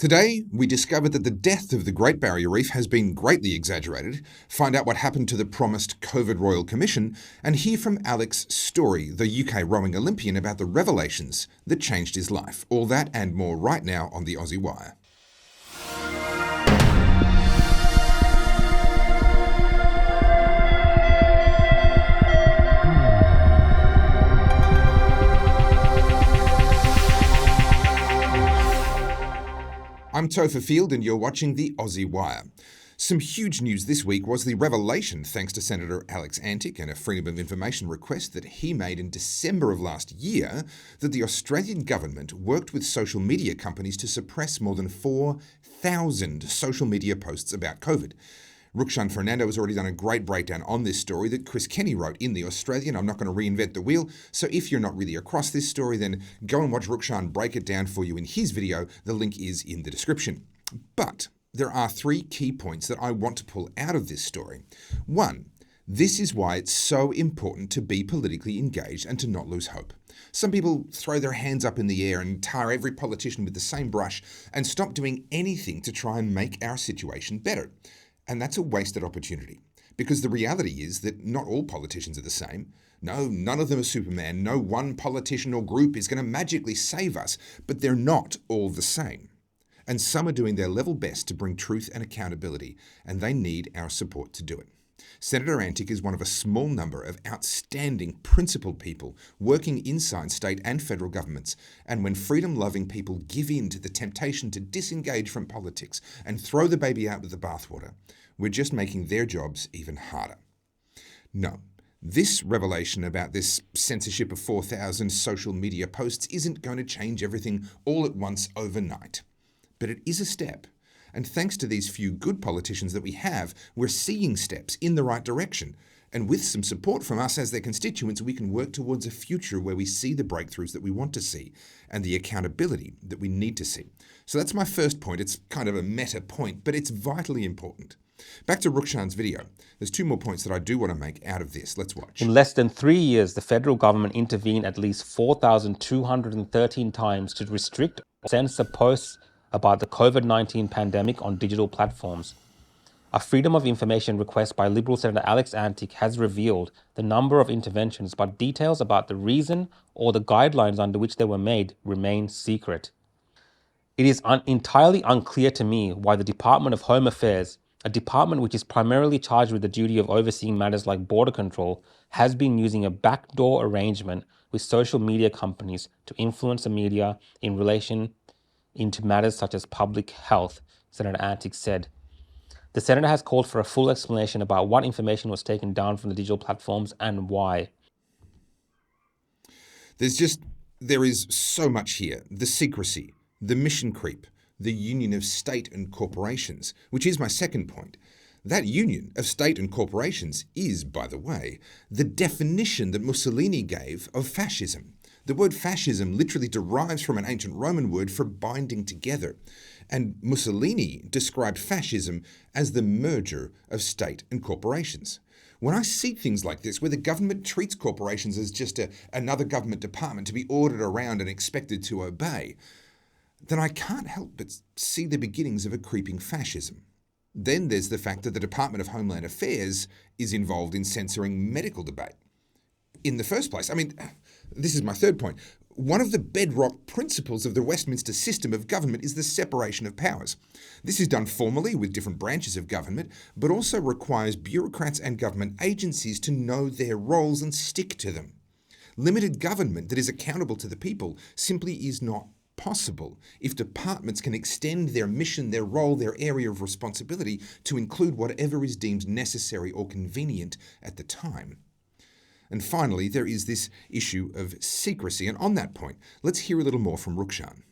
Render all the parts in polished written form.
Today, we discovered that the death of the Great Barrier Reef has been greatly exaggerated, find out what happened to the promised COVID Royal Commission, and hear from Alex Story, the UK rowing Olympian, about the revelations that changed his life. All that and more right now on the Aussie Wire. I'm Topher Field and you're watching the Aussie Wire. Some huge news this week was the revelation, thanks to Senator Alex Antic and a Freedom of Information request that he made in December of last year, that the Australian government worked with social media companies to suppress more than 4,000 social media posts about COVID. Rukshan Fernando has already done a great breakdown on this story that Chris Kenny wrote in The Australian. I'm not going to reinvent the wheel, so if you're not really across this story, then go and watch Rukshan break it down for you in his video. The link is in the description. But there are three key points that I want to pull out of this story. One, this is why it's so important to be politically engaged and to not lose hope. Some people throw their hands up in the air and tar every politician with the same brush and stop doing anything to try and make our situation better. And that's a wasted opportunity, because the reality is that not all politicians are the same. No, none of them are Superman. No one politician or group is going to magically save us, but they're not all the same. And some are doing their level best to bring truth and accountability, and they need our support to do it. Senator Antic is one of a small number of outstanding, principled people working inside state and federal governments. And when freedom-loving people give in to the temptation to disengage from politics and throw the baby out with the bathwater, we're just making their jobs even harder. No, this revelation about this censorship of 4,000 social media posts isn't going to change everything all at once overnight. But it is a step. And thanks to these few good politicians that we have, we're seeing steps in the right direction. And with some support from us as their constituents, we can work towards a future where we see the breakthroughs that we want to see and the accountability that we need to see. So that's my first point. It's kind of a meta point, but it's vitally important. Back to Rukshan's video. There's two more points that I do want to make out of this. Let's watch. In less than 3 years, the federal government intervened at least 4,213 times to restrict or censor posts about the COVID-19 pandemic on digital platforms. A Freedom of Information request by Liberal Senator Alex Antic has revealed the number of interventions, but details about the reason or the guidelines under which they were made remain secret. It is entirely unclear to me why the Department of Home Affairs, a department which is primarily charged with the duty of overseeing matters like border control, has been using a backdoor arrangement with social media companies to influence the media in relation into matters such as public health, Senator Antic said. The Senator has called for a full explanation about what information was taken down from the digital platforms and why. There is so much here. The secrecy, the mission creep, the union of state and corporations, which is my second point. That union of state and corporations is, by the way, the definition that Mussolini gave of fascism. The word fascism literally derives from an ancient Roman word for binding together. And Mussolini described fascism as the merger of state and corporations. When I see things like this, where the government treats corporations as just another government department to be ordered around and expected to obey, then I can't help but see the beginnings of a creeping fascism. Then there's the fact that the Department of Homeland Affairs is involved in censoring medical debate. In the first place, this is my third point. One of the bedrock principles of the Westminster system of government is the separation of powers. This is done formally with different branches of government, but also requires bureaucrats and government agencies to know their roles and stick to them. Limited government that is accountable to the people simply is not possible if departments can extend their mission, their role, their area of responsibility to include whatever is deemed necessary or convenient at the time. And finally, there is this issue of secrecy. And on that point, let's hear a little more from Rukshan.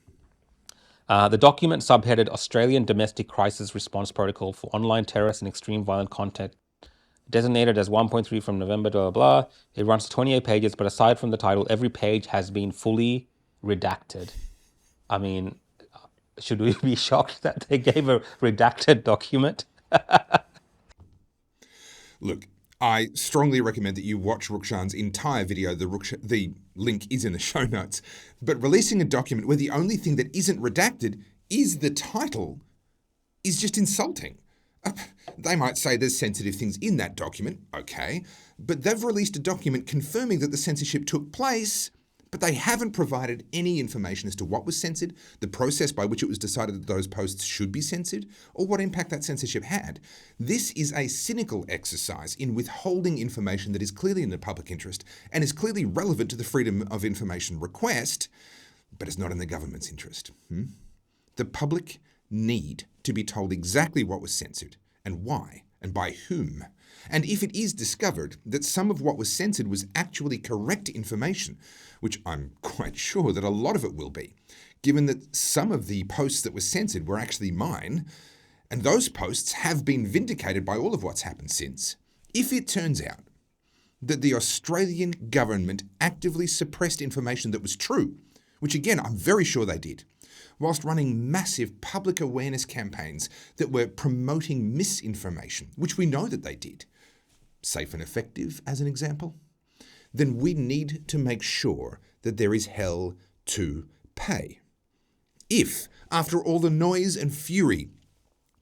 The document, subheaded Australian Domestic Crisis Response Protocol for Online Terrorist and Extreme Violent Content, designated as 1.3 from November, blah, blah, blah. It runs 28 pages, but aside from the title, every page has been fully redacted. Should we be shocked that they gave a redacted document? Look, I strongly recommend that you watch Rukshan's entire video. The link is in the show notes. But releasing a document where the only thing that isn't redacted is the title is just insulting. They might say there's sensitive things in that document, okay, but they've released a document confirming that the censorship took place, but they haven't provided any information as to what was censored, the process by which it was decided that those posts should be censored, or what impact that censorship had. This is a cynical exercise in withholding information that is clearly in the public interest and is clearly relevant to the freedom of information request, but is not in the government's interest. The public need to be told exactly what was censored and why and by whom. And if it is discovered that some of what was censored was actually correct information, which I'm quite sure that a lot of it will be, given that some of the posts that were censored were actually mine, and those posts have been vindicated by all of what's happened since, if it turns out that the Australian government actively suppressed information that was true, which again, I'm very sure they did, whilst running massive public awareness campaigns that were promoting misinformation, which we know that they did, safe and effective as an example, then we need to make sure that there is hell to pay. If, after all the noise and fury,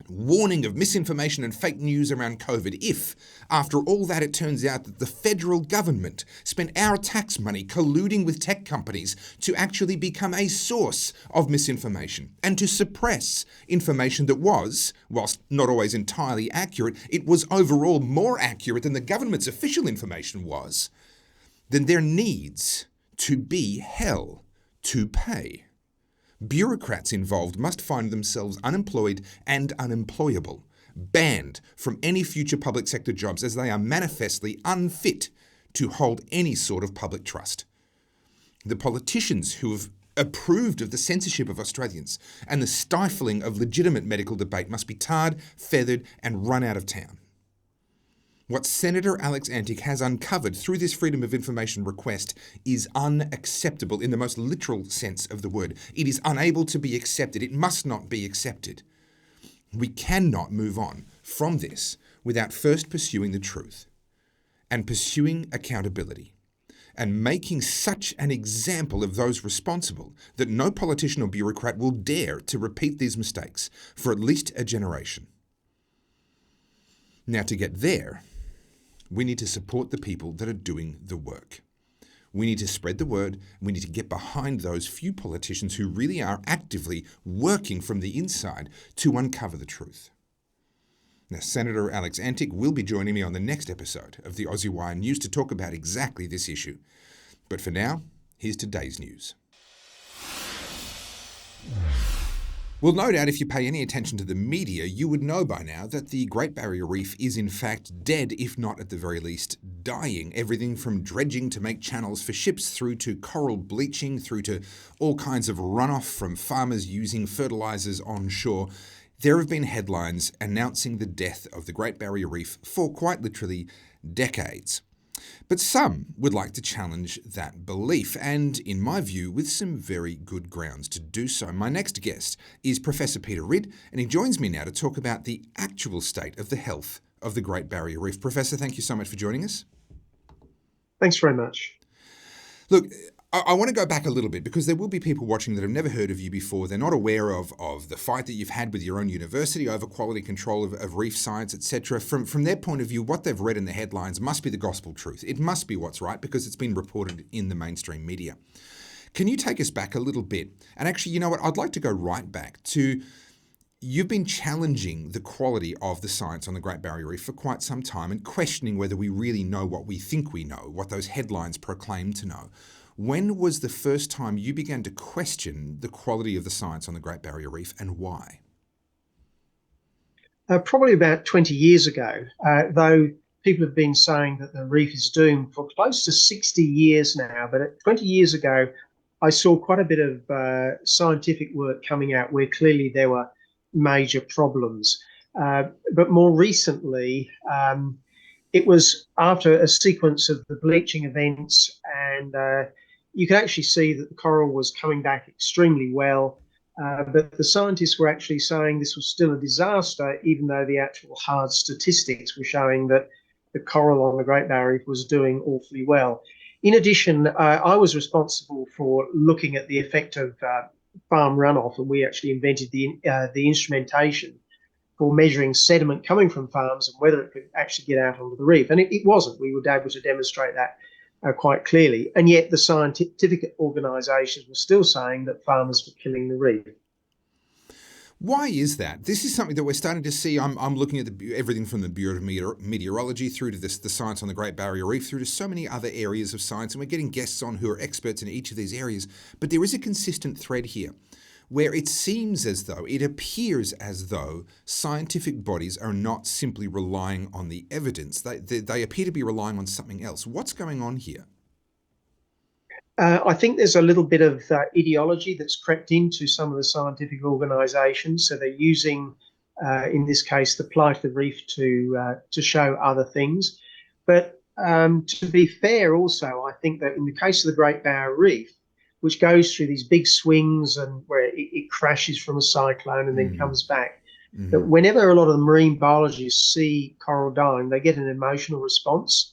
warning of misinformation and fake news around COVID, if, after all that, it turns out that the federal government spent our tax money colluding with tech companies to actually become a source of misinformation and to suppress information that was, whilst not always entirely accurate, it was overall more accurate than the government's official information was, then there needs to be hell to pay. Bureaucrats involved must find themselves unemployed and unemployable, banned from any future public sector jobs as they are manifestly unfit to hold any sort of public trust. The politicians who have approved of the censorship of Australians and the stifling of legitimate medical debate must be tarred, feathered, and run out of town. What Senator Alex Antic has uncovered through this Freedom of Information request is unacceptable in the most literal sense of the word. It is unable to be accepted. It must not be accepted. We cannot move on from this without first pursuing the truth and pursuing accountability and making such an example of those responsible that no politician or bureaucrat will dare to repeat these mistakes for at least a generation. Now, to get there, we need to support the people that are doing the work. We need to spread the word. We need to get behind those few politicians who really are actively working from the inside to uncover the truth. Now, Senator Alex Antic will be joining me on the next episode of the Aussie Wire News to talk about exactly this issue. But for now, here's today's news. Well, no doubt if you pay any attention to the media, you would know by now that the Great Barrier Reef is in fact dead, if not at the very least dying. Everything from dredging to make channels for ships, through to coral bleaching, through to all kinds of runoff from farmers using fertilizers on shore. There have been headlines announcing the death of the Great Barrier Reef for quite literally decades. But some would like to challenge that belief, and in my view, with some very good grounds to do so. My next guest is Professor Peter Ridd, and he joins me now to talk about the actual state of the health of the Great Barrier Reef. Professor, thank you so much for joining us. Thanks very much. Look, I want to go back a little bit because there will be people watching that have never heard of you before. They're not aware of the fight that you've had with your own university over quality control of reef science, etc. From their point of view, what they've read in the headlines must be the gospel truth. It must be what's right because it's been reported in the mainstream media. Can you take us back a little bit? And actually, you know what? I'd like to go right back to you've been challenging the quality of the science on the Great Barrier Reef for quite some time and questioning whether we really know what we think we know, what those headlines proclaim to know. When was the first time you began to question the quality of the science on the Great Barrier Reef, and why? Probably about 20 years ago, though people have been saying that the reef is doomed for close to 60 years now. But 20 years ago, I saw quite a bit of scientific work coming out where clearly there were major problems. But more recently, it was after a sequence of the bleaching events, and you could actually see that the coral was coming back extremely well. But the scientists were actually saying this was still a disaster, even though the actual hard statistics were showing that the coral on the Great Barrier Reef was doing awfully well. In addition, I was responsible for looking at the effect of farm runoff, and we actually invented the instrumentation for measuring sediment coming from farms and whether it could actually get out onto the reef. And it wasn't. We were able to demonstrate that quite clearly. And yet the scientific organisations were still saying that farmers were killing the reef. Why is that? This is something that we're starting to see. I'm looking at everything from the Bureau of Meteorology through to the science on the Great Barrier Reef, through to so many other areas of science, and we're getting guests on who are experts in each of these areas. But there is a consistent thread here where it seems as though, it appears as though scientific bodies are not simply relying on the evidence. They appear to be relying on something else. What's going on here? I think there's a little bit of ideology that's crept into some of the scientific organisations. So they're using, in this case, the plight of the reef to show other things. But to be fair, also, I think that in the case of the Great Barrier Reef, which goes through these big swings and where it crashes from a cyclone and then comes back, that whenever a lot of the marine biologists see coral dying, they get an emotional response.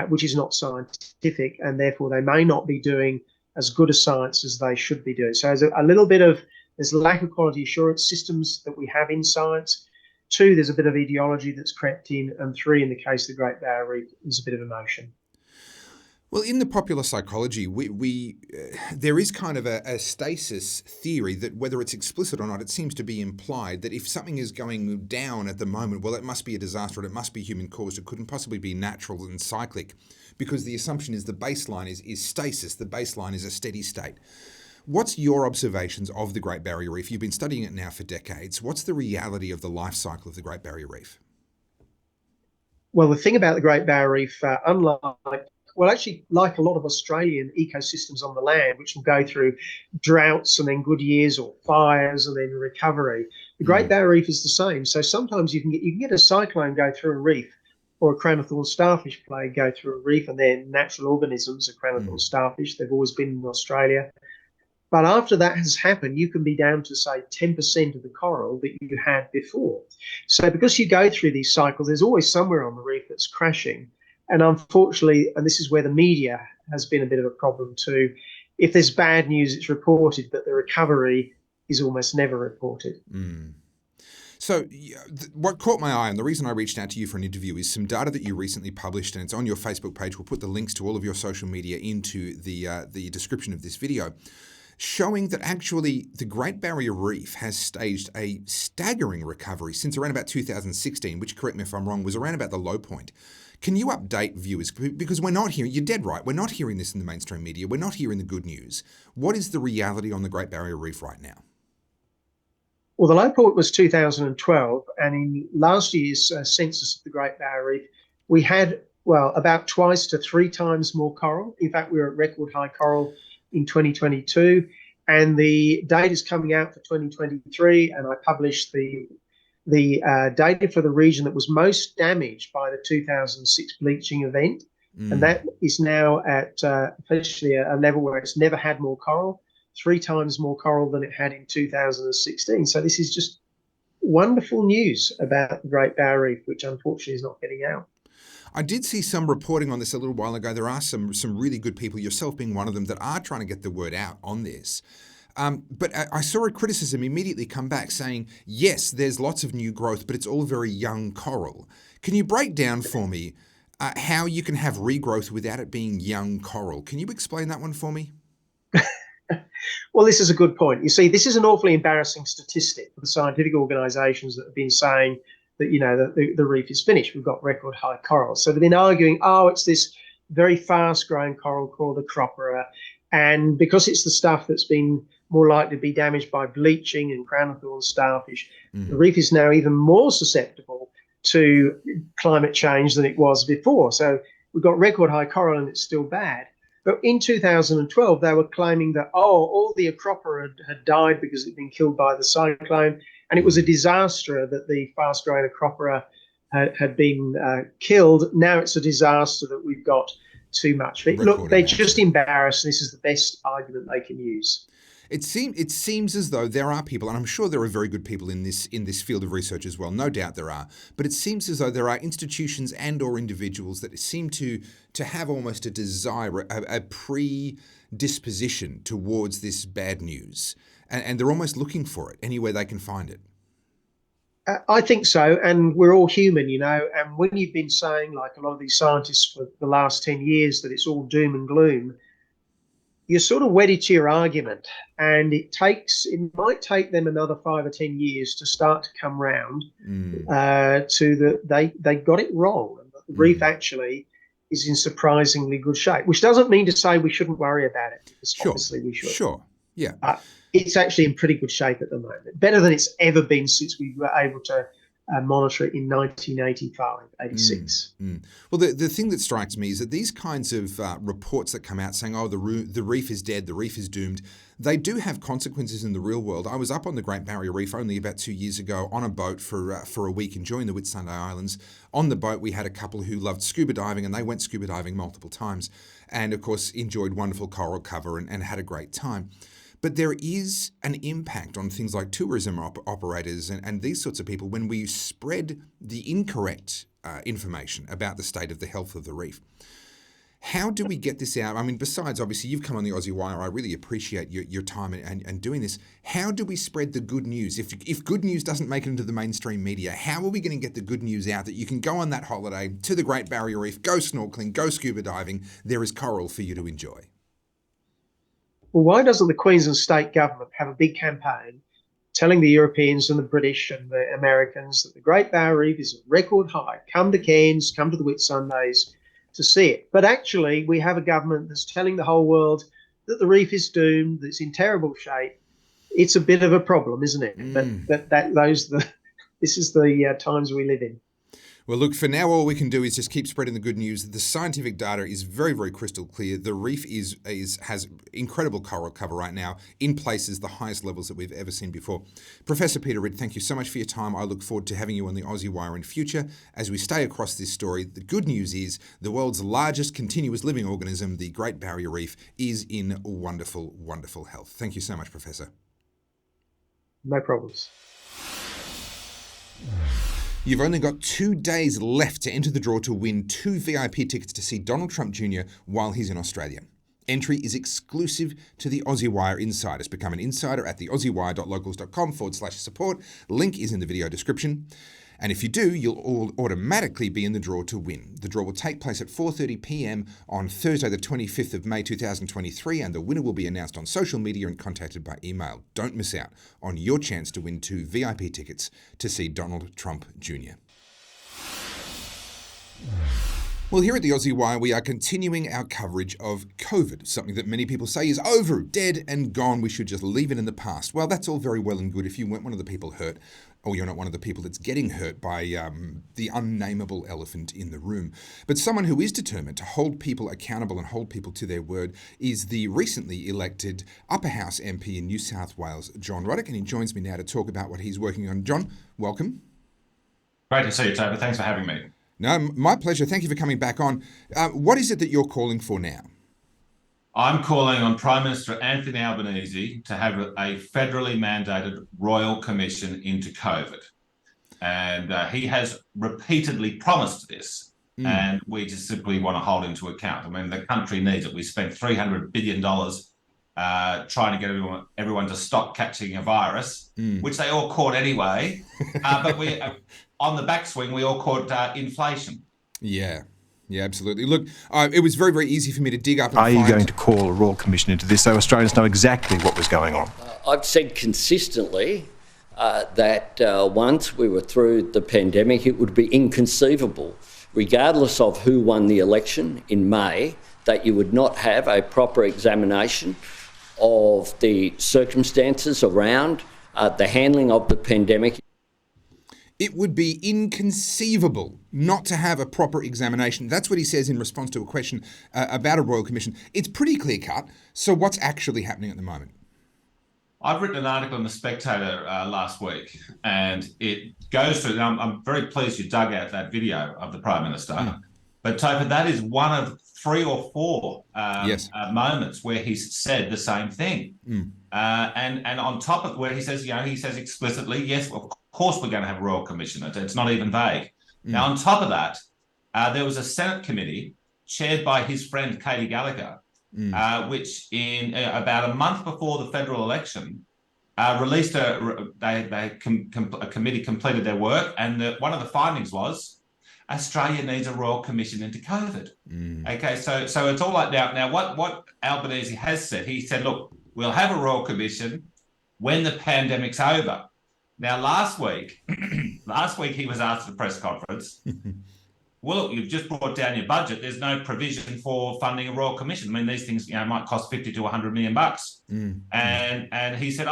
Which is not scientific, and therefore they may not be doing as good a science as they should be doing. So there's a little bit of, there's a lack of quality assurance systems that we have in science. 2, there's a bit of ideology that's crept in, and 3, in the case of the Great Barrier Reef, there's a bit of emotion. Well, in the popular psychology, there is kind of a stasis theory that whether it's explicit or not, it seems to be implied that if something is going down at the moment, well, it must be a disaster and it must be human caused. It couldn't possibly be natural and cyclic, because the assumption is the baseline is stasis. The baseline is a steady state. What's your observations of the Great Barrier Reef? You've been studying it now for decades. What's the reality of the life cycle of the Great Barrier Reef? Well, the thing about the Great Barrier Reef, actually, like a lot of Australian ecosystems on the land, which will go through droughts and then good years, or fires and then recovery, the Great Barrier Reef is the same. So sometimes you can get a cyclone go through a reef, or a crown of thorn starfish plague go through a reef, and they're natural organisms, a crown of thorn starfish. They've always been in Australia. But after that has happened, you can be down to, say, 10% of the coral that you had before. So because you go through these cycles, there's always somewhere on the reef that's crashing. And unfortunately, and this is where the media has been a bit of a problem too, if there's bad news, it's reported, but the recovery is almost never reported. So what caught my eye, and the reason I reached out to you for an interview, is some data that you recently published, and it's on your Facebook page. We'll put the links to all of your social media into the description of this video, showing that actually the Great Barrier Reef has staged a staggering recovery since around about 2016, which, correct me if I'm wrong, was around about the low point. Can you update viewers? Because we're not hearing, you're dead right, we're not hearing this in the mainstream media. We're not hearing the good news. What is the reality on the Great Barrier Reef right now? Well, the low point was 2012, and in last year's census of the Great Barrier Reef, we had, about twice to 3 times more coral. In fact, we were at record high coral in 2022, and the data is coming out for 2023, and I published the data for the region that was most damaged by the 2006 bleaching event. And that is now at essentially a level where it's never had more coral, 3 times more coral than it had in 2016. So this is just wonderful news about the Great Barrier Reef, which unfortunately is not getting out. I did see some reporting on this a little while ago. There are some really good people, yourself being one of them, that are trying to get the word out on this. But I saw a criticism immediately come back saying, yes, there's lots of new growth, but it's all very young coral. Can you break down for me how you can have regrowth without it being young coral? Can you explain that one for me? Well, this is a good point. You see, this is an awfully embarrassing statistic for the scientific organisations that have been saying that, that the reef is finished. We've got record high coral. So they've been arguing, it's this very fast growing coral called the cropera. And because it's the stuff that's been more likely to be damaged by bleaching and crown of thorn starfish, the reef is now even more susceptible to climate change than it was before. So we've got record high coral and it's still bad. But in 2012, they were claiming that, all the acropora had died because it had been killed by the cyclone. And it was a disaster that the fast-growing acropora had been killed. Now it's a disaster that we've got too much. Look, they're just embarrassed. This is the best argument they can use. It seems as though there are people, and I'm sure there are very good people in this field of research as well, no doubt there are, but it seems as though there are institutions and or individuals that seem to have almost a desire, a predisposition towards this bad news. and they're almost looking for it anywhere they can find it. I think so, and we're all human, and when you've been saying, like a lot of these scientists for the last 10 years, that it's all doom and gloom, you're sort of wedded to your argument, and it might take them another 5 or 10 years to start to come round to they got it wrong. The reef actually is in surprisingly good shape, which doesn't mean to say we shouldn't worry about it, because obviously we should. Sure, yeah. It's actually in pretty good shape at the moment, better than it's ever been since we were able to monitor it in 1985, 86. Well, the thing that strikes me is that these kinds of reports that come out saying, oh, the reef is dead, the reef is doomed, they do have consequences in the real world. I was up on the Great Barrier Reef only about 2 years ago on a boat for a week enjoying the Whitsunday Islands. On the boat, we had a couple who loved scuba diving, and they went scuba diving multiple times and, of course, enjoyed wonderful coral cover and had a great time. But there is an impact on things like tourism operators and these sorts of people when we spread the incorrect information about the state of the health of the reef. How do we get this out? I mean, besides, obviously, you've come on the Aussie Wire. I really appreciate your time and doing this. How do we spread the good news? If good news doesn't make it into the mainstream media, how are we going to get the good news out that you can go on that holiday to the Great Barrier Reef, go snorkeling, go scuba diving? There is coral for you to enjoy. Well, why doesn't the Queensland state government have a big campaign telling the Europeans and the British and the Americans that the Great Barrier Reef is at record high? Come to Cairns, come to the Whitsundays to see it. But actually, we have a government that's telling the whole world that the reef is doomed, that it's in terrible shape. It's a bit of a problem, isn't it? This is the times we live in. Well, look, for now, all we can do is just keep spreading the good news. The scientific data is very, very crystal clear. The reef has incredible coral cover right now, in places the highest levels that we've ever seen before. Professor Peter Ridd, thank you so much for your time. I look forward to having you on the Aussie Wire in future as we stay across this story. The good news is the world's largest continuous living organism, the Great Barrier Reef, is in wonderful, wonderful health. Thank you so much, Professor. No problems. You've only got 2 days left to enter the draw to win 2 VIP tickets to see Donald Trump Jr. while he's in Australia. Entry is exclusive to the Aussie Wire Insiders. Become an insider at the aussiewire.locals.com/support. Link is in the video description. And if you do, you'll all automatically be in the draw to win. The draw will take place at 4:30 p.m. on Thursday, the 25th of May 2023, and the winner will be announced on social media and contacted by email. Don't miss out on your chance to win 2 VIP tickets to see Donald Trump Jr. Well, here at the Aussie Wire, we are continuing our coverage of COVID, something that many people say is over, dead and gone. We should just leave it in the past. Well, that's all very well and good if you weren't one of the people hurt, or you're not one of the people that's getting hurt by the unnameable elephant in the room. But someone who is determined to hold people accountable and hold people to their word is the recently elected Upper House MP in New South Wales, John Ruddick, and he joins me now to talk about what he's working on. John, welcome. Great to see you, Toby. Thanks for having me. No, my pleasure. Thank you for coming back on. What is it that you're calling for now? I'm calling on Prime Minister Anthony Albanese to have a federally mandated royal commission into COVID. And he has repeatedly promised this, and we just simply want to hold him to account. I mean, the country needs it. We spent $300 billion trying to get everyone to stop catching a virus, which they all caught anyway. But we, on the backswing, we all caught inflation. Yeah, absolutely. Look, it was very, very easy for me to dig up and Are you going to call a royal commission into this so Australians know exactly what was going on? I've said consistently that once we were through the pandemic, it would be inconceivable, regardless of who won the election in May, that you would not have a proper examination of the circumstances around the handling of the pandemic. It would be inconceivable not to have a proper examination. That's what he says in response to a question about a royal commission. It's pretty clear cut. So what's actually happening at the moment? I've written an article in The Spectator last week, and it goes through, I'm very pleased you dug out that video of the Prime Minister, but Topher, that is one of 3 or 4 moments where he's said the same thing. And on top of where he says explicitly, yes, of course we're going to have a royal commission. It's not even vague. Now, on top of that, there was a Senate committee chaired by his friend Katie Gallagher, which in about a month before the federal election released a committee completed their work, and one of the findings was Australia needs a royal commission into COVID. Okay, so it's all like now what Albanese has said. He said, look, we'll have a royal commission when the pandemic's over. Now, last week he was asked at a press conference, well, look, you've just brought down your budget. There's no provision for funding a royal commission. I mean, these things, might cost $50 to $100 million. And he said,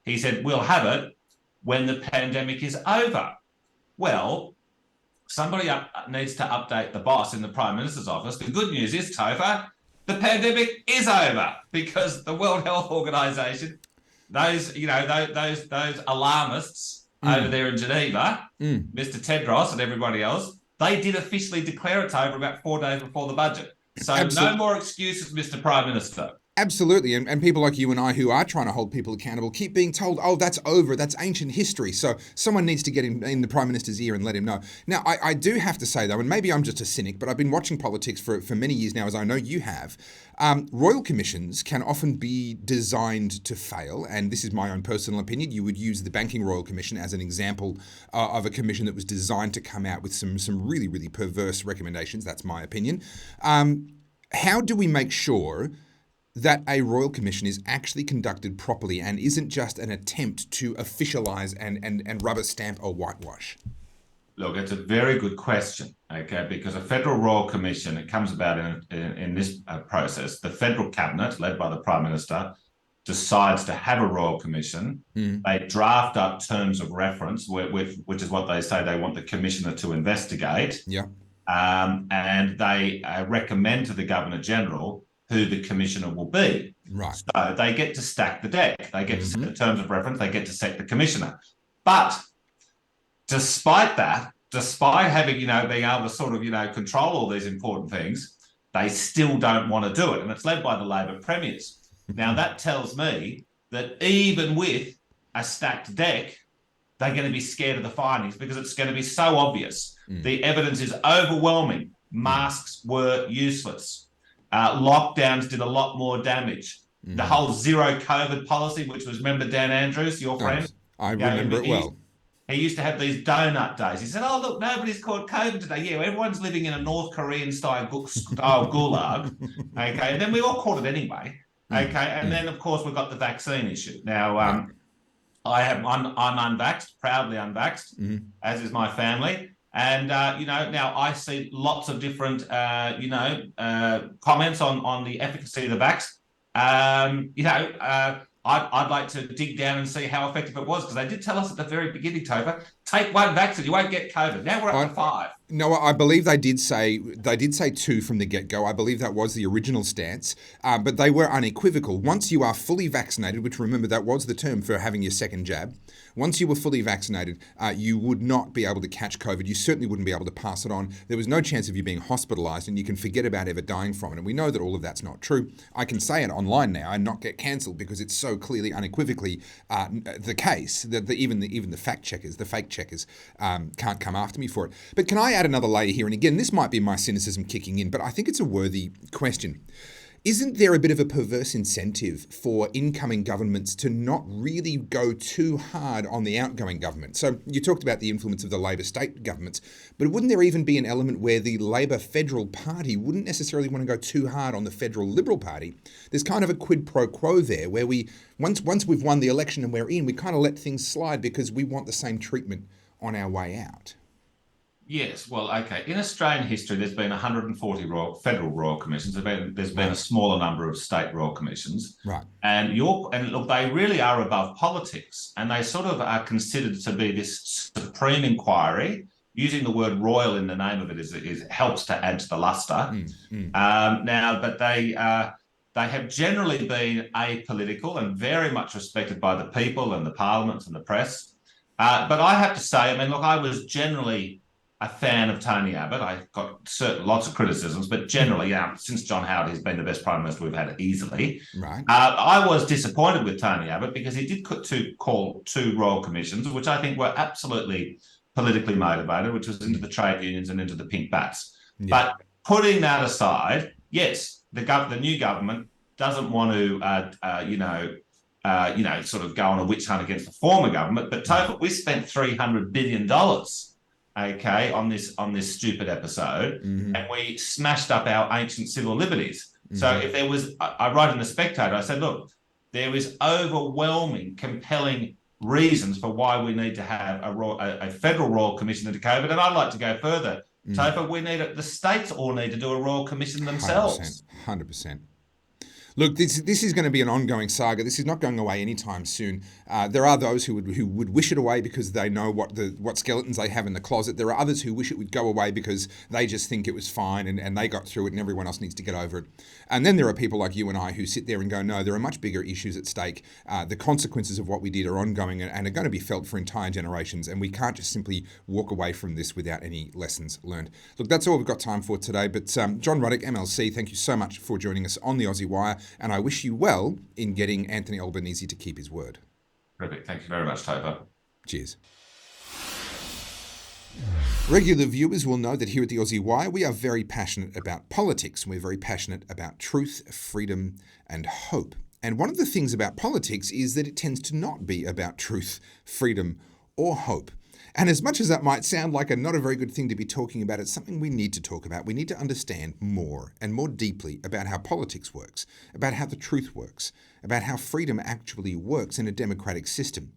he said, we'll have it when the pandemic is over. Well, somebody needs to update the boss in the Prime Minister's office. The good news is, Topher, the pandemic is over, because the World Health Organization, those alarmists over there in Geneva, Mr. Tedros and everybody else, they did officially declare it's over about 4 days before the budget. So no more excuses, Mr. Prime Minister. Absolutely. And people like you and I who are trying to hold people accountable keep being told, oh, that's over. That's ancient history. So someone needs to get in the Prime Minister's ear and let him know. Now, I do have to say, though, and maybe I'm just a cynic, but I've been watching politics for many years now, as I know you have. Royal commissions can often be designed to fail. And this is my own personal opinion. You would use the Banking Royal Commission as an example of a commission that was designed to come out with some really, really perverse recommendations. That's my opinion. How do we make sure that a royal commission is actually conducted properly and isn't just an attempt to officialise and rubber stamp or whitewash? Look, it's a very good question, okay, because a federal royal commission, it comes about in this process. The federal cabinet, led by the Prime Minister, decides to have a royal commission. They draft up terms of reference, which is what they say they want the commissioner to investigate. Yeah. And they recommend to the Governor-General who the commissioner will be. Right. So they get to stack the deck. They get to set the terms of reference. They get to set the commissioner. But despite that, despite having, being able to sort of, control all these important things, they still don't want to do it. And it's led by the Labor premiers. Now, that tells me that even with a stacked deck, they're going to be scared of the findings because it's going to be so obvious. The evidence is overwhelming. Masks were useless. Lockdowns did a lot more damage. The whole zero COVID policy, which was, remember Dan Andrews, your friend? I remember it well. He used to have these donut days. He said, oh, look, nobody's caught COVID today. Yeah, everyone's living in a North Korean style gulag. Okay, and then we all caught it anyway. Okay, and then, of course, we've got the vaccine issue. Now, I'm unvaxxed, proudly unvaxxed, as is my family. And, now I see lots of different, comments on the efficacy of the vax. I'd like to dig down and see how effective it was, because they did tell us at the very beginning, Topher, take one vaccine, you won't get COVID. Now we're up to 5. No, I believe they did say 2 from the get-go. I believe that was the original stance, but they were unequivocal. Once you are fully vaccinated, which remember that was the term for having your second jab, once you were fully vaccinated, you would not be able to catch COVID. You certainly wouldn't be able to pass it on. There was no chance of you being hospitalised, and you can forget about ever dying from it. And we know that all of that's not true. I can say it online now and not get cancelled because it's so clearly, unequivocally the case that even the fact checkers, the fake checkers, can't come after me for it. But can I add another layer here? And again, this might be my cynicism kicking in, but I think it's a worthy question. Isn't there a bit of a perverse incentive for incoming governments to not really go too hard on the outgoing government? So you talked about the influence of the Labor state governments, but wouldn't there even be an element where the Labor Federal Party wouldn't necessarily want to go too hard on the Federal Liberal Party? There's kind of a quid pro quo there where we, once we've won the election and we're in, we kind of let things slide because we want the same treatment on our way out. Yes, well, okay. In Australian history, there's been 140 federal royal commissions. There's been a smaller number of state royal commissions. Right. And look, they really are above politics, and they sort of are considered to be this supreme inquiry. Using the word royal in the name of it helps to add to the luster. But they have generally been apolitical and very much respected by the people and the parliaments and the press. But I have to say, I was generally a fan of Tony Abbott. I got lots of criticisms, but generally, since John Howard, he's been the best Prime Minister we've had easily. Right. I was disappointed with Tony Abbott because he did call 2 royal commissions, which I think were absolutely politically motivated, which was into the trade unions and into the pink bats. Yeah. But putting that aside, yes, the new government doesn't want to, sort of go on a witch hunt against the former government. But Topher, we spent $300 billion, okay, on this stupid episode, and we smashed up our ancient civil liberties. So if there was, I wrote in The Spectator, I said, look, there is overwhelming, compelling reasons for why we need to have a federal royal commission into COVID. And I'd like to go further. Topher, the states all need to do a royal commission themselves. 100%. Look, this is going to be an ongoing saga. This is not going away anytime soon. There are those who would wish it away because they know what skeletons they have in the closet. There are others who wish it would go away because they just think it was fine and they got through it and everyone else needs to get over it. And then there are people like you and I who sit there and go, no, there are much bigger issues at stake. The consequences of what we did are ongoing and are going to be felt for entire generations, and we can't just simply walk away from this without any lessons learned. Look, that's all we've got time for today, but John Ruddick MLC, thank you so much for joining us on the Aussie Wire, and I wish you well in getting Anthony Albanese to keep his word. Perfect. Thank you very much, Topher. Cheers. Regular viewers will know that here at the Aussie Wire, we are very passionate about politics. We're very passionate about truth, freedom, and hope. And one of the things about politics is that it tends to not be about truth, freedom, or hope. And as much as that might sound like not a very good thing to be talking about, it's something we need to talk about. We need to understand more and more deeply about how politics works, about how the truth works, about how freedom actually works in a democratic system.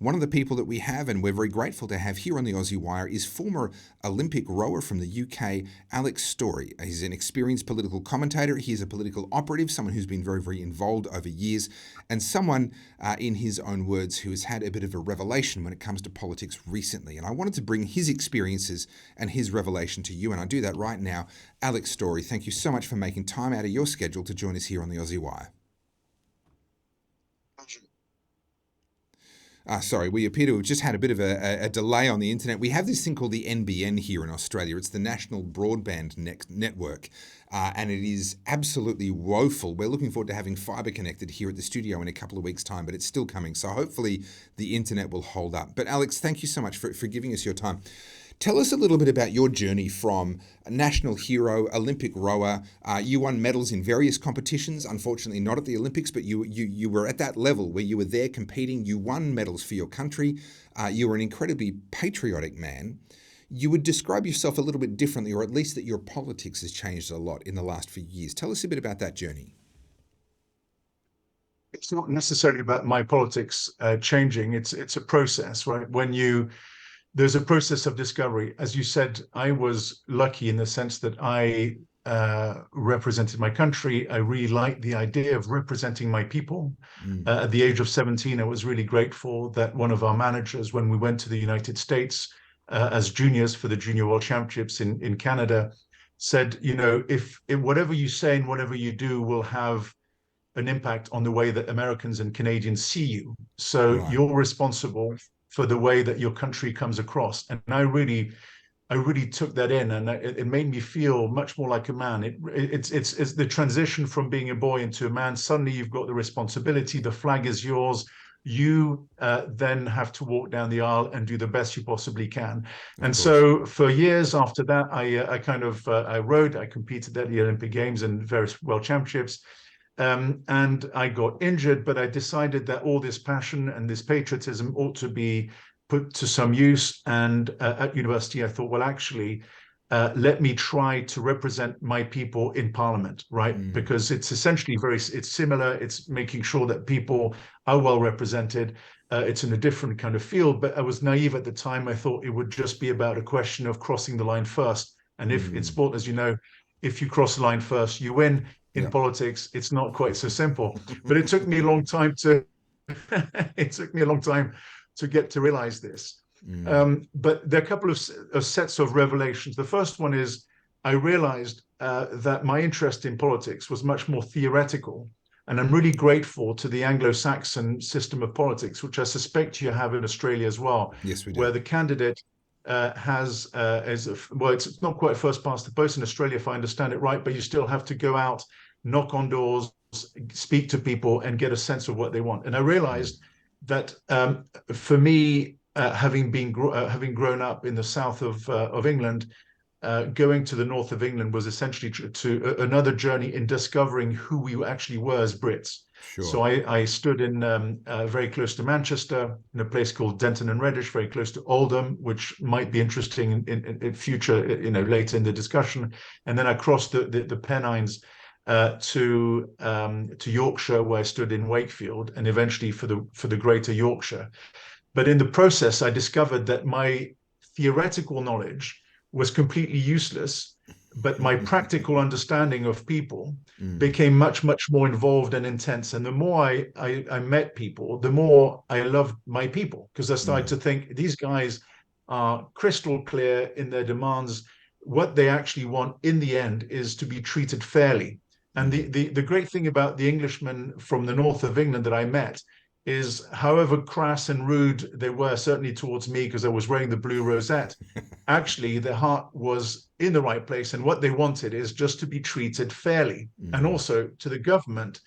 One of the people that we have, and we're very grateful to have here on the Aussie Wire, is former Olympic rower from the UK, Alex Story. He's an experienced political commentator. He is a political operative, someone who's been very, very involved over years, and someone, in his own words, who has had a bit of a revelation when it comes to politics recently. And I wanted to bring his experiences and his revelation to you, and I do that right now. Alex Story, thank you so much for making time out of your schedule to join us here on the Aussie Wire. Sorry, we appear to have just had a bit of a delay on the internet. We have this thing called the NBN here in Australia. It's the National Broadband Network, and it is absolutely woeful. We're looking forward to having fibre connected here at the studio in a couple of weeks' time, but it's still coming. So hopefully the internet will hold up. But Alex, thank you so much for giving us your time. Tell us a little bit about your journey from a national hero, Olympic rower. You won medals in various competitions, unfortunately not at the Olympics, but you were at that level where you were there competing. You won medals for your country. You were an incredibly patriotic man. You would describe yourself a little bit differently, or at least that your politics has changed a lot in the last few years. Tell us a bit about that journey. It's not necessarily about my politics changing. It's a process, right? There's a process of discovery. As you said, I was lucky in the sense that I represented my country. I really liked the idea of representing my people. At the age of 17, I was really grateful that one of our managers, when we went to the United States as juniors for the Junior World Championships in Canada, said, if whatever you say and whatever you do will have an impact on the way that Americans and Canadians see you. So you're responsible for the way that your country comes across. And I really took that in, and it made me feel much more like a man. It's the transition from being a boy into a man. Suddenly you've got the responsibility, the flag is yours. You then have to walk down the aisle and do the best you possibly can. And so for years after that, I rode, I competed at the Olympic Games and various World Championships. And I got injured, but I decided that all this passion and this patriotism ought to be put to some use. And at university, I thought, well, actually, let me try to represent my people in Parliament, right? Because it's essentially it's similar. It's making sure that people are well represented. It's in a different kind of field, but I was naive at the time. I thought it would just be about a question of crossing the line first. And if in sport, as you know, if you cross the line first, you win. In politics, it's not quite so simple. But it took me a long time to get to realize this. But there are a couple of sets of revelations. The first one is I realized that my interest in politics was much more theoretical. And I'm really grateful to the Anglo-Saxon system of politics, which I suspect you have in Australia as well. Yes, we do. Where the candidate it's not quite first past the post in Australia, if I understand it right, but you still have to go out, knock on doors, speak to people, and get a sense of what they want. And I realized that for me, having grown up in the south of England, going to the north of England was essentially to another journey in discovering who we actually were as Brits. Sure. So I stood in very close to Manchester, in a place called Denton and Reddish, very close to Oldham, which might be interesting in future, later in the discussion. And then I crossed the Pennines to Yorkshire, where I stood in Wakefield, and eventually for the Greater Yorkshire. But in the process, I discovered that my theoretical knowledge was completely useless, but my practical understanding of people became much, much more involved and intense. And the more I met people, the more I loved my people, because I started to think these guys are crystal clear in their demands. What they actually want in the end is to be treated fairly. And the great thing about the Englishmen from the north of England that I met is, however crass and rude they were, certainly towards me because I was wearing the blue rosette, actually their heart was in the right place. And what they wanted is just to be treated fairly. And also to the government,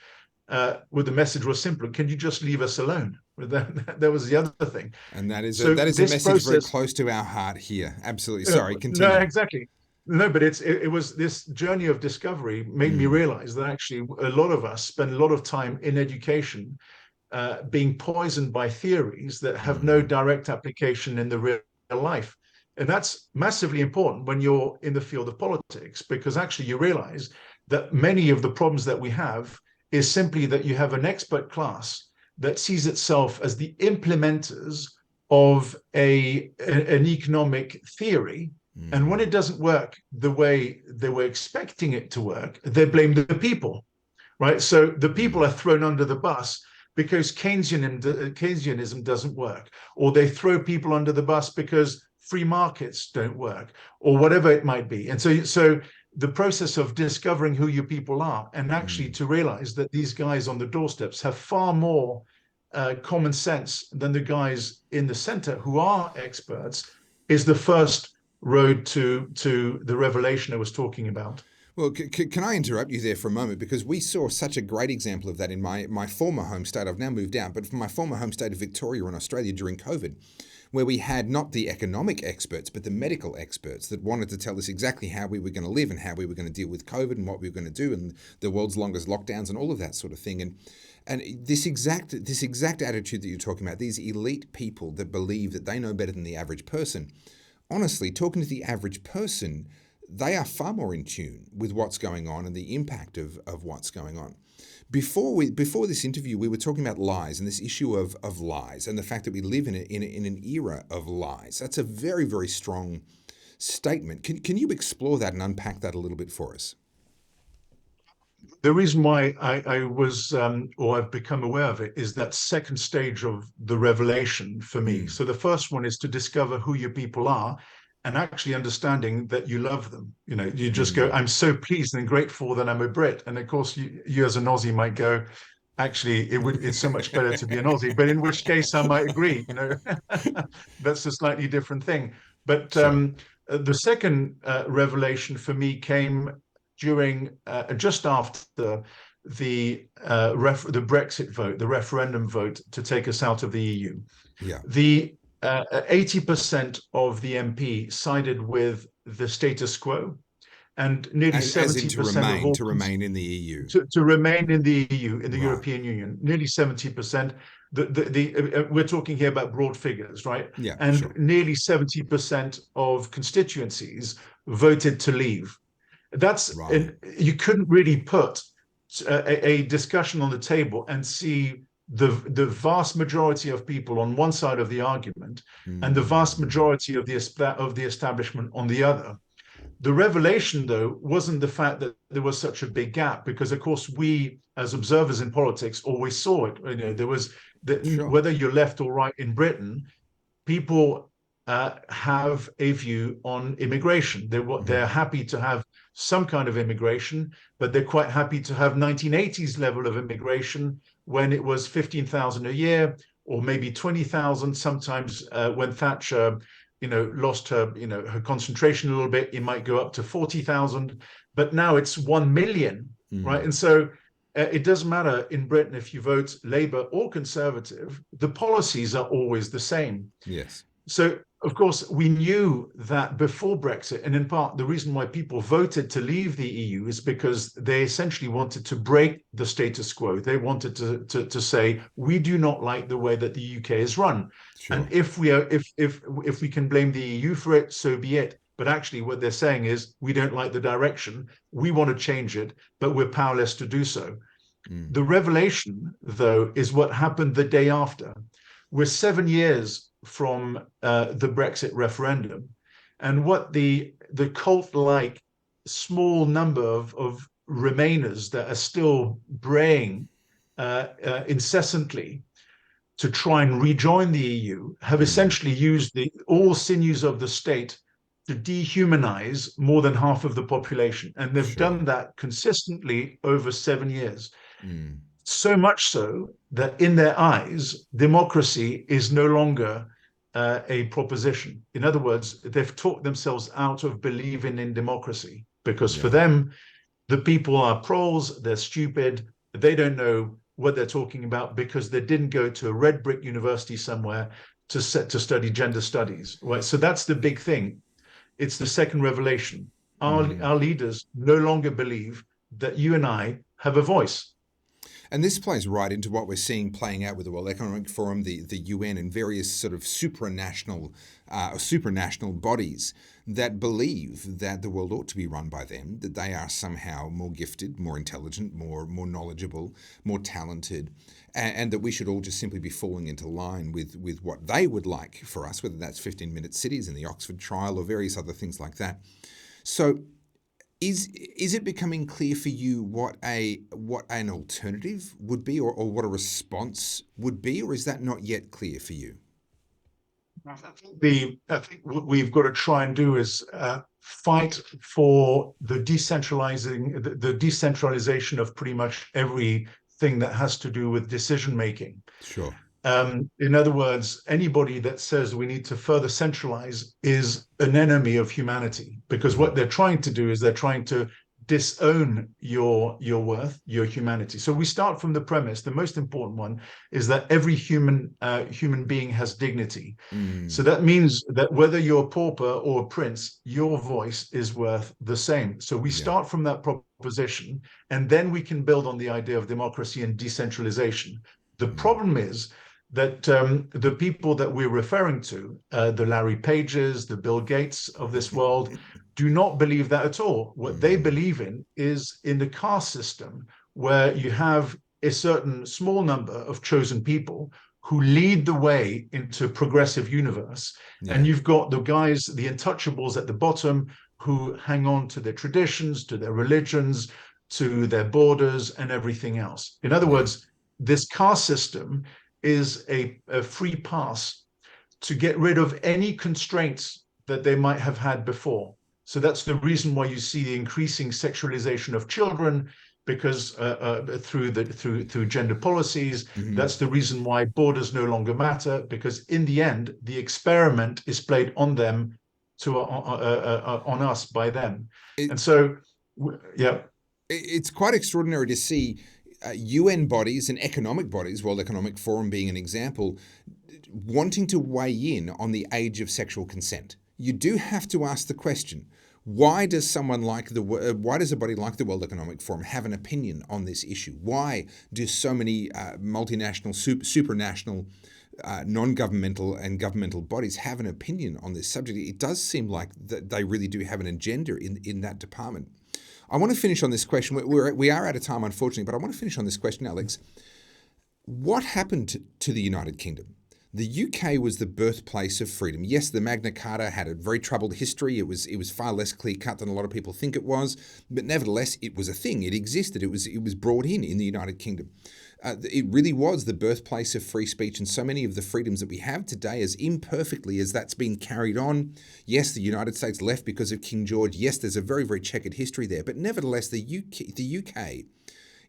where the message was simple: can you just leave us alone? That was the other thing. And that is So a message process, very close to our heart here. Absolutely. Sorry, continue. No, exactly. No, but it was this journey of discovery made me realize that actually a lot of us spend a lot of time in education being poisoned by theories that have no direct application in the real life. And that's massively important when you're in the field of politics, because actually you realize that many of the problems that we have is simply that you have an expert class that sees itself as the implementers of an economic theory. And when it doesn't work the way they were expecting it to work, they blame the people, right? So the people are thrown under the bus because Keynesianism doesn't work, or they throw people under the bus because free markets don't work, or whatever it might be. And so the process of discovering who your people are, and actually to realize that these guys on the doorsteps have far more common sense than the guys in the center who are experts, is the first road to the revelation I was talking about. Well, can I interrupt you there for a moment? Because we saw such a great example of that in my former home state. I've now moved out, but from my former home state of Victoria in Australia during COVID, where we had not the economic experts, but the medical experts that wanted to tell us exactly how we were going to live and how we were going to deal with COVID and what we were going to do, and the world's longest lockdowns and all of that sort of thing. And this exact attitude that you're talking about, these elite people that believe that they know better than the average person, honestly, talking to the average person, they are far more in tune with what's going on and the impact of what's going on. Before this interview, we were talking about lies and this issue of lies and the fact that we live in an era of lies. That's a very, very strong statement. Can you explore that and unpack that a little bit for us? The reason why I was, or I've become aware of it, is that second stage of the revelation for me. So the first one is to discover who your people are, and actually understanding that you love them. You just go, I'm so pleased and grateful that I'm a Brit. And of course, you as an Aussie might go, actually, it's so much better to be an Aussie. But in which case, I might agree. That's a slightly different thing. But the second revelation for me came during just after the Brexit vote, the referendum vote to take us out of the EU. Yeah. The 80% of the MP sided with the status quo, and nearly 70% to remain in the EU. To remain in the EU, in the European Union, nearly 70%. We're talking here about broad figures, right? Yeah. And nearly 70% of constituencies voted to leave. That's you couldn't really put a discussion on the table and see the vast majority of people on one side of the argument and the vast majority of the establishment on the other. The revelation, though, wasn't the fact that there was such a big gap, because, of course, we as observers in politics always saw it. There was whether you're left or right in Britain, people have a view on immigration. They're happy to have some kind of immigration, but they're quite happy to have 1980s level of immigration when it was 15,000 a year, or maybe 20,000. Sometimes when Thatcher, lost her, her concentration a little bit, it might go up to 40,000. But now it's 1 million, right? And so it doesn't matter in Britain if you vote Labour or Conservative, the policies are always the same. Yes. So of course, we knew that before Brexit, and in part, the reason why people voted to leave the EU is because they essentially wanted to break the status quo. They wanted to say, we do not like the way that the UK is run. Sure. And if we can blame the EU for it, so be it. But actually what they're saying is, we don't like the direction, we want to change it, but we're powerless to do so. The revelation, though, is what happened the day after. We're 7 years from the Brexit referendum, and what the cult-like small number of Remainers that are still braying incessantly to try and rejoin the EU have essentially used all sinews of the state to dehumanize more than half of the population, and they've done that consistently over 7 years. So much so that in their eyes, democracy is no longer a proposition. In other words, they've talked themselves out of believing in democracy, because for them, the people are proles, they're stupid, they don't know what they're talking about because they didn't go to a red brick university somewhere to study gender studies. Right? So that's the big thing. It's the second revelation. Our leaders no longer believe that you and I have a voice. And this plays right into what we're seeing playing out with the World Economic Forum, the UN, and various sort of supranational bodies that believe that the world ought to be run by them, that they are somehow more gifted, more intelligent, more knowledgeable, more talented, and that we should all just simply be falling into line with what they would like for us, whether that's 15-minute cities in the Oxford trial or various other things like that. So Is it becoming clear for you what an alternative would be, or what a response would be, or is that not yet clear for you? I think what we've got to try and do is fight for the decentralization of pretty much everything that has to do with decision making. Sure. In other words, anybody that says we need to further centralize is an enemy of humanity, because what they're trying to do is they're trying to disown your worth, your humanity. So we start from the premise, the most important one is that every human being has dignity. So that means that whether you're a pauper or a prince, your voice is worth the same. So we start from that proposition, and then we can build on the idea of democracy and decentralization. The problem is that the people that we're referring to, the Larry Pages, the Bill Gates of this world, do not believe that at all. What they believe in is in the caste system, where you have a certain small number of chosen people who lead the way into a progressive universe. And you've got the guys, the untouchables at the bottom, who hang on to their traditions, to their religions, to their borders and everything else. In other words, this caste system is a free pass to get rid of any constraints that they might have had before. So that's the reason why you see the increasing sexualization of children, because through gender policies. That's the reason why borders no longer matter, because in the end, the experiment is played on them on us by them. It's quite extraordinary to see UN bodies and economic bodies, World Economic Forum being an example, wanting to weigh in on the age of sexual consent. You do have to ask the question, why does a body like the World Economic Forum have an opinion on this issue? Why do so many multinational, supranational, non-governmental and governmental bodies have an opinion on this subject? It does seem like that they really do have an agenda in that department. I want to finish on this question. We are out of time, unfortunately, but I want to finish on this question, Alex. What happened to the United Kingdom? The UK was the birthplace of freedom. Yes, the Magna Carta had a very troubled history. It was far less clear-cut than a lot of people think it was, but nevertheless, it was a thing. It existed. It was brought in the United Kingdom. It really was the birthplace of free speech, and so many of the freedoms that we have today, as imperfectly as that's been carried on. Yes, the United States left because of King George. Yes, there's a very, very checkered history there, but nevertheless, the UK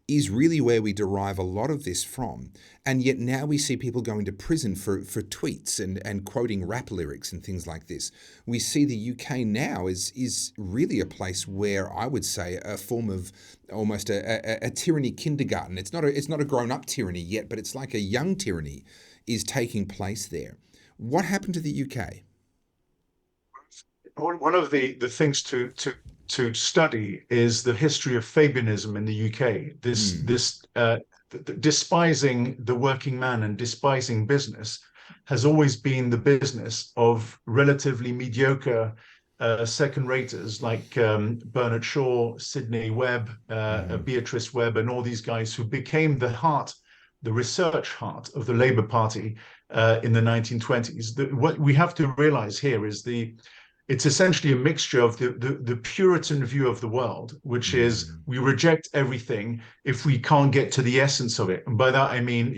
is really where we derive a lot of this from. And yet now we see people going to prison for tweets and quoting rap lyrics and things like this. We see the UK now is really a place where I would say a form of almost a tyranny kindergarten. It's not a grown-up tyranny yet, but it's like a young tyranny is taking place there. What happened to the UK? one of the things to study is the history of Fabianism in the UK. This despising the working man and despising business has always been the business of relatively mediocre second-raters like Bernard Shaw, Sidney Webb, Beatrice Webb, and all these guys who became the research heart of the Labour Party in the 1920s. What we have to realize here is it's essentially a mixture of the Puritan view of the world, which is we reject everything if we can't get to the essence of it. And by that, I mean,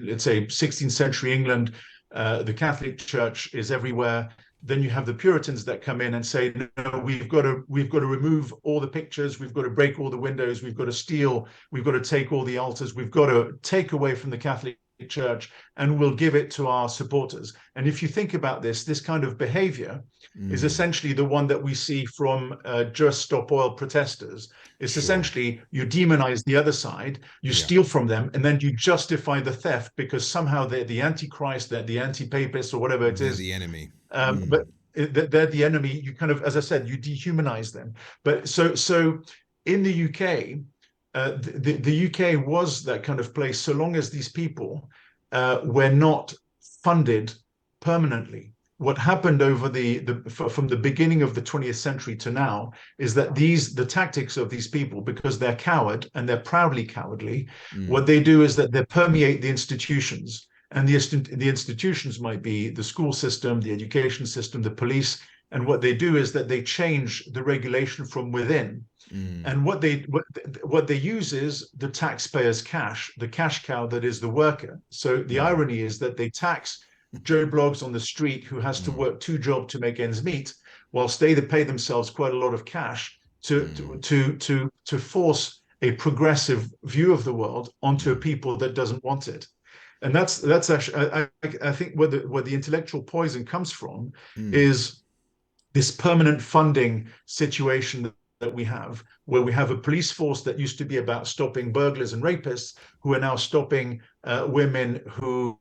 let's say 16th century England, the Catholic Church is everywhere. Then you have the Puritans that come in and say, no, we've got to remove all the pictures, we've got to break all the windows, we've got to steal, we've got to take all the altars, we've got to take away from the Catholic Church, and we'll give it to our supporters. And if you think about this kind of behavior is essentially the one that we see from Just Stop Oil protesters. It's essentially you demonize the other side, you steal from them, and then you justify the theft because somehow they're the Antichrist, they're the anti-papist, or whatever it is. The enemy. But they're the enemy. You kind of, as I said, you dehumanize them. But so in the UK, the UK was that kind of place so long as these people were not funded permanently. What happened over from the beginning of the 20th century to now is that the tactics of these people, because they're coward and they're proudly cowardly, what they do is that they permeate the institutions. And the institutions might be the school system, the education system, the police. And what they do is that they change the regulation from within. And what they use is the taxpayer's cash, the cash cow that is the worker. So the irony is that they tax Joe Bloggs on the street who has to work 2 jobs to make ends meet, whilst they pay themselves quite a lot of cash to force a progressive view of the world onto a people that doesn't want it. And that's actually, I think where the intellectual poison comes from is this permanent funding situation that we have, where we have a police force that used to be about stopping burglars and rapists, who are now stopping women who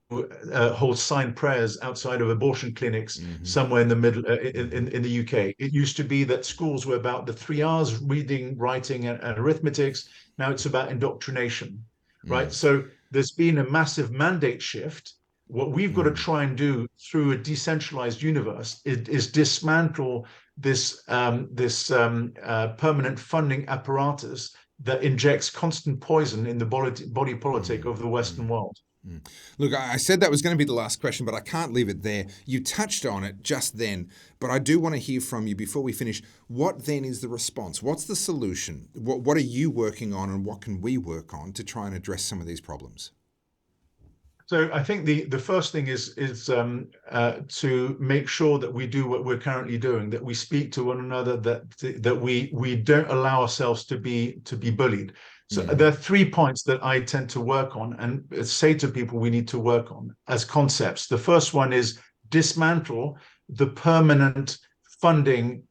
hold signed prayers outside of abortion clinics somewhere in the middle in the UK. It used to be that schools were about the 3 R's, reading, writing, and arithmetics. Now it's about indoctrination, right? So there's been a massive mandate shift. What we've got to try and do through a decentralized universe is dismantle this permanent funding apparatus that injects constant poison in the body politic of the Western world. Look, I said that was going to be the last question, but I can't leave it there. You touched on it just then, but I do want to hear from you before we finish. What then is the response? What's the solution? What are you working on, and what can we work on to try and address some of these problems? So I think the first thing is to make sure that we do what we're currently doing, that we speak to one another, that we don't allow ourselves to be bullied. So there are 3 points that I tend to work on and say to people we need to work on as concepts. The first one is dismantle the permanent funding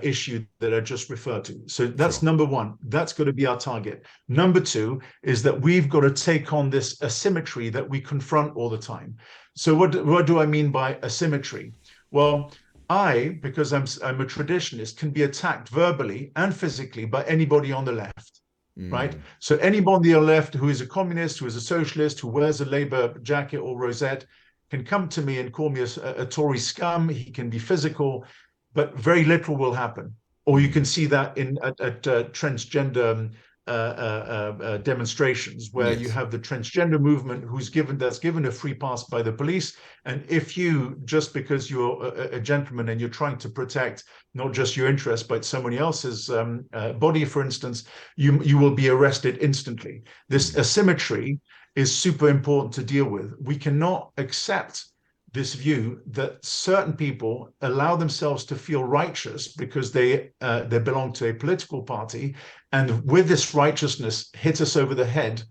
issue that I just referred to. So that's number one. That's got to be our target. Number two is that we've got to take on this asymmetry that we confront all the time. So what do I mean by asymmetry? Well, because I'm a traditionalist, can be attacked verbally and physically by anybody on the left. Right? So anybody on the left who is a communist, who is a socialist, who wears a Labour jacket or rosette can come to me and call me a Tory scum. He can be physical, but very little will happen. Or you can see that at transgender demonstrations, where you have the transgender movement that's given a free pass by the police. And if you, just because you're a gentleman and you're trying to protect not just your interests, but somebody else's body, for instance, you will be arrested instantly. This asymmetry is super important to deal with. We cannot accept this view that certain people allow themselves to feel righteous because they belong to a political party, and with this righteousness hit us over the head,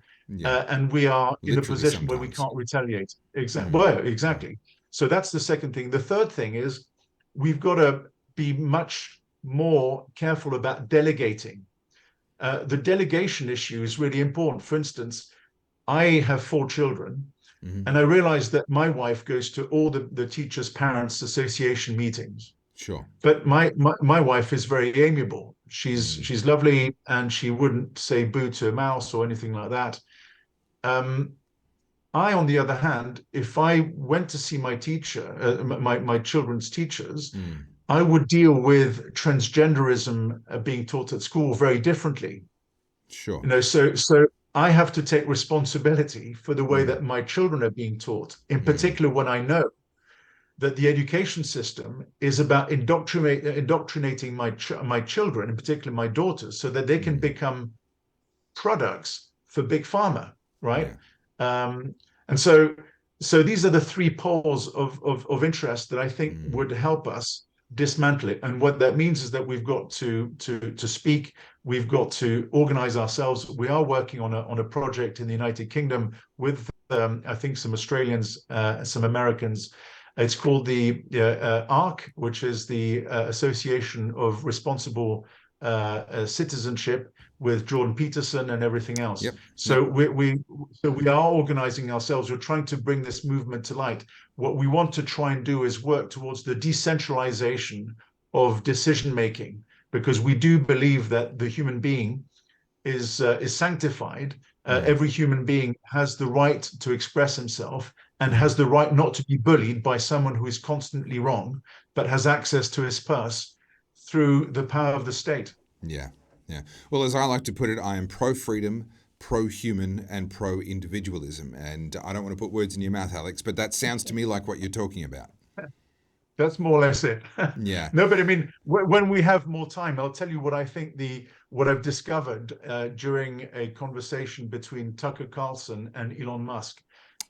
and we are literally in a position where we can't retaliate. Exactly. So that's the second thing. The third thing is we've got to be much more careful about delegating. The delegation issue is really important. For instance, I have 4 children. And I realized that my wife goes to all the teachers' parents association meetings. Sure. But my wife is very amiable. She's lovely, and she wouldn't say boo to a mouse or anything like that. I, on the other hand, if I went to see my teacher, my children's teachers, I would deal with transgenderism being taught at school very differently. Sure. You know, so I have to take responsibility for the way that my children are being taught, in particular when I know that the education system is about indoctrinating my children, in particular my daughters, so that they can become products for big pharma, right? Yeah. And so these are the three poles of interest that I think would help us dismantle it. And what that means is that we've got to speak, we've got to organize ourselves. We are working on a project in the United Kingdom with I think some Australians, some Americans. It's called the ARC, which is the Association of Responsible Citizenship, with Jordan Peterson and everything else. Yep. So we are organizing ourselves. We're trying to bring this movement to light. What we want to try and do is work towards the decentralization of decision making, because we do believe that the human being is sanctified. Every human being has the right to express himself and has the right not to be bullied by someone who is constantly wrong, but has access to his purse through the power of the state. Yeah, yeah. Well, as I like to put it, I am pro-freedom, pro-human, and pro-individualism. And I don't want to put words in your mouth, Alex, but that sounds to me like what you're talking about. That's more or less it. Yeah. No, but I mean, when we have more time, I'll tell you what I think what I've discovered during a conversation between Tucker Carlson and Elon Musk.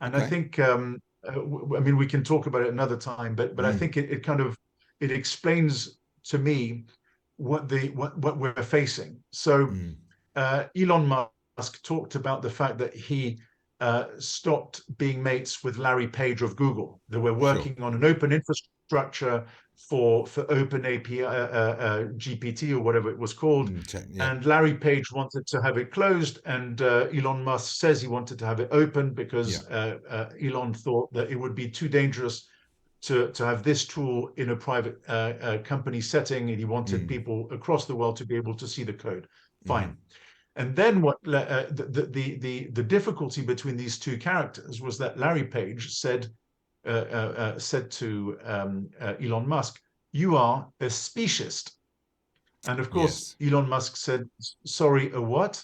And I think, I mean, we can talk about it another time, but I think it kind of, it explains to me what we're facing. So Elon Musk talked about the fact that he stopped being mates with Larry Page of Google. They were working on an open infrastructure for open API GPT or whatever it was called. And Larry Page wanted to have it closed, and Elon Musk says he wanted to have it open because Elon thought that it would be too dangerous to have this tool in a private company setting, and he wanted people across the world to be able to see the code. Fine. And then what the difficulty between these two characters was that Larry Page said to Elon Musk, "You are a speciesist." And of course, Elon Musk said, "Sorry, a what?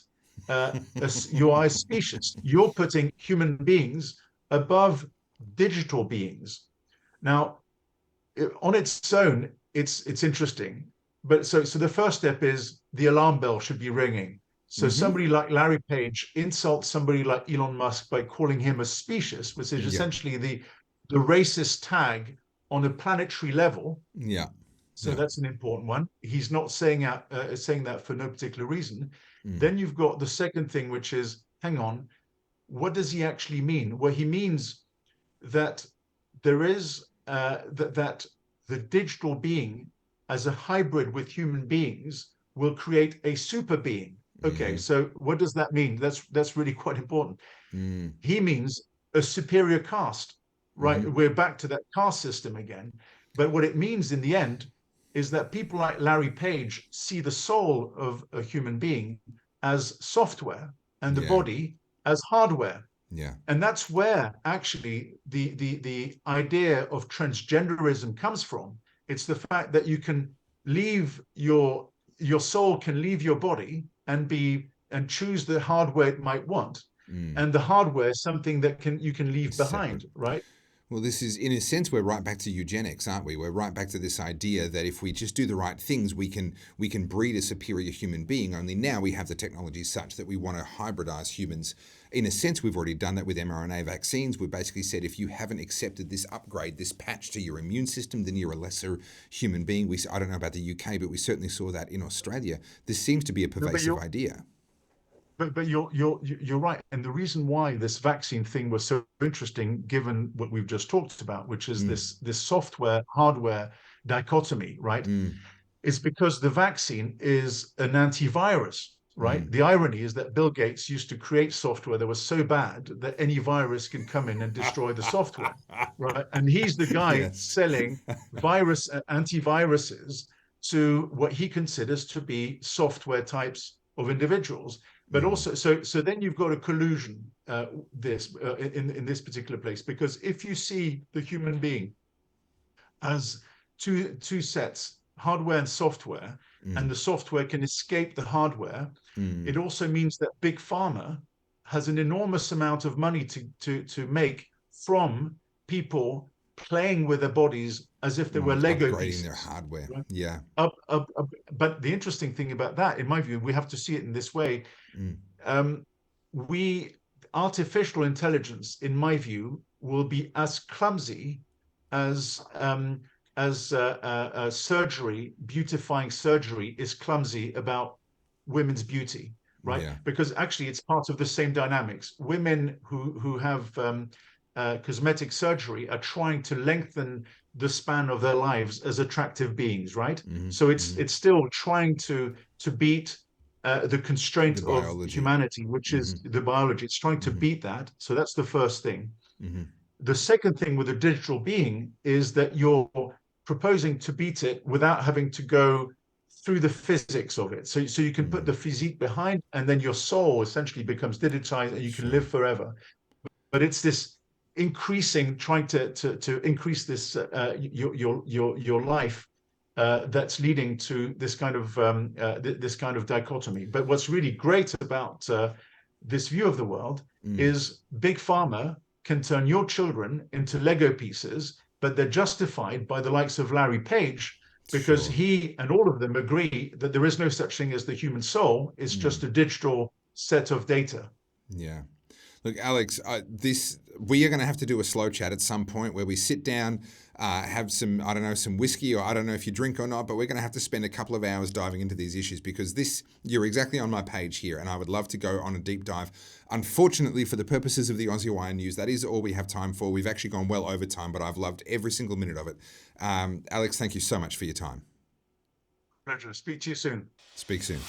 You are a speciesist. You're putting human beings above digital beings." Now, on its own, it's interesting. But so the first step is the alarm bell should be ringing. So somebody like Larry Page insults somebody like Elon Musk by calling him a speciesist, which is essentially the racist tag on a planetary level. Yeah. So that's an important one. He's not saying that for no particular reason. Then you've got the second thing, which is, hang on, what does he actually mean? Well, he means that there is that the digital being as a hybrid with human beings will create a super being. Okay, so what does that mean? That's really quite important. He means a superior caste, right? We're back to that caste system again. But what it means in the end is that people like Larry Page see the soul of a human being as software and the body as hardware. Yeah. And that's where actually the idea of transgenderism comes from. It's the fact that you can leave your soul can leave your body and choose the hardware it might want. And the hardware is something that you can leave behind, right? Well, this is, in a sense, we're right back to eugenics, aren't we? We're right back to this idea that if we just do the right things, we can breed a superior human being. Only now we have the technology such that we want to hybridize humans. In a sense, we've already done that with mRNA vaccines. We've basically said if you haven't accepted this upgrade, this patch to your immune system, then you're a lesser human being. I don't know about the UK, but we certainly saw that in Australia. This seems to be a pervasive idea. But you're right, and the reason why this vaccine thing was so interesting, given what we've just talked about, which is this software hardware dichotomy, right, is because the vaccine is an antivirus, right? The irony is that Bill Gates used to create software that was so bad that any virus can come in and destroy the software, right? And he's the guy selling antiviruses to what he considers to be software types of individuals. But also, so then you've got a collusion in this particular place, because if you see the human being as two sets, hardware and software, and the software can escape the hardware, it also means that Big Pharma has an enormous amount of money to make from people playing with their bodies as if they were Lego pieces. Upgrading their hardware, yeah. But the interesting thing about that, in my view, we have to see it in this way. Artificial intelligence, in my view, will be as clumsy as surgery, beautifying surgery is clumsy about women's beauty, right? Yeah. Because actually it's part of the same dynamics. Women who have cosmetic surgery are trying to lengthen the span of their lives as attractive beings, right? So it's still trying to beat the constraint of humanity, which is the biology. It's trying to beat that. So that's the first thing. The second thing with a digital being is that you're proposing to beat it without having to go through the physics of it. So you can put the physique behind, and then your soul essentially becomes digitized and you can live forever. But it's this increasing, trying to increase this your life that's leading to this kind of dichotomy. But what's really great about this view of the world is Big Pharma can turn your children into Lego pieces, but they're justified by the likes of Larry Page, because he and all of them agree that there is no such thing as the human soul. It's just a digital set of data. Yeah. Look, Alex, we are going to have to do a slow chat at some point where we sit down, have some, some whiskey, or I don't know if you drink or not, but we're going to have to spend a couple of hours diving into these issues, because you're exactly on my page here, and I would love to go on a deep dive. Unfortunately, for the purposes of the Aussie Wire News, that is all we have time for. We've actually gone well over time, but I've loved every single minute of it. Alex, thank you so much for your time. Pleasure. Speak to you soon. Speak soon.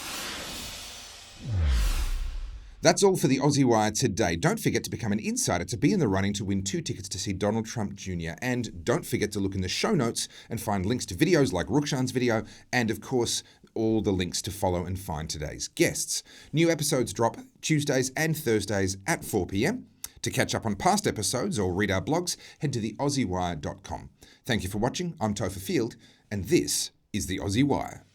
That's all for the Aussie Wire today. Don't forget to become an insider to be in the running to win 2 tickets to see Donald Trump Jr. And don't forget to look in the show notes and find links to videos like Rukshan's video, and of course, all the links to follow and find today's guests. New episodes drop Tuesdays and Thursdays at 4 p.m. To catch up on past episodes or read our blogs, head to theaussiewire.com. Thank you for watching. I'm Topher Field, and this is the Aussie Wire.